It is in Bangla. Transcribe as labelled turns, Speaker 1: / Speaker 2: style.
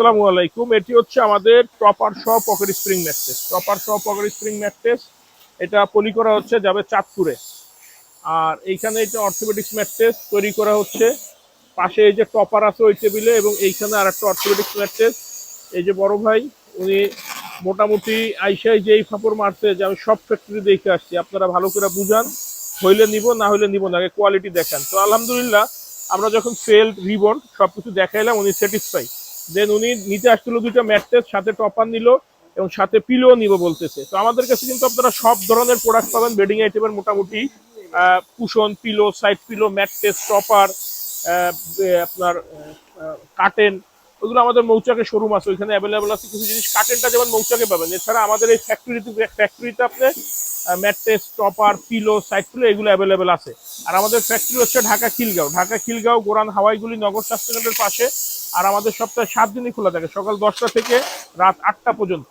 Speaker 1: আসসালামু আলাইকুম। এটি হচ্ছে আমাদের টপার সহ পকেট স্প্রিং ম্যাট্রেস। টপার সহ পকেট স্প্রিং ম্যাট্রেস এটা পলি করা হচ্ছে যাবে চাঁদপুরে। আর এইখানে এটা অর্থোপেডিক্স ম্যাট্রেস তৈরি করা হচ্ছে। পাশে এই যে টপার আছে ওই টেবিলে, এবং এইখানে আর একটা অর্থোপেডিক্স ম্যাট্রেস। এই যে বড় ভাই উনি মোটামুটি আইসাই যেই ফাপড় মারছে যে আমি সব ফ্যাক্টরি দেখে আসছি, আপনারা ভালো করে বুঝান, হইলে নিব না হইলে নিব না, আগে কোয়ালিটি দেখান। তো আলহামদুলিল্লাহ আমরা যখন সেল রিবন সবকিছু দেখাইলাম, উনি স্যাটিসফাই। দেন উনি নিতে আসছিল দুইটা ম্যাট্রেস, সাথে টপার নিল এবং সাথে পিলো নিব বলতেছে। তো আমাদের কাছে কিন্তু আপনারা সব ধরনের প্রোডাক্ট পাবেন বেডিং আইটেমের মোটামুটি। Cushion, pillow, side pillow, mattress, topper, আপনার কার্টেন, ওইগুলো আমাদের মৌচাকে শোরুম আছে, ওইখানে অ্যাভেলেবেল আছে। কিছু জিনিস কার্টেনটা যেমন মৌচাকে পাবেন, এছাড়া আমাদের এই ফ্যাক্টরিতে আপনি mattress, topper, pillow, side pillow এগুলো অ্যাভেলেবেল আছে। আর আমাদের ফ্যাক্টরি হচ্ছে ঢাকা খিলগাঁও গোরান হাওয়াইগুলি নগর স্বাস্থ্যকেন্দ্রের পাশে। আর আমাদের সপ্তাহে 7 দিনই খোলা থাকে, সকাল 10টা থেকে রাত 8টা পর্যন্ত।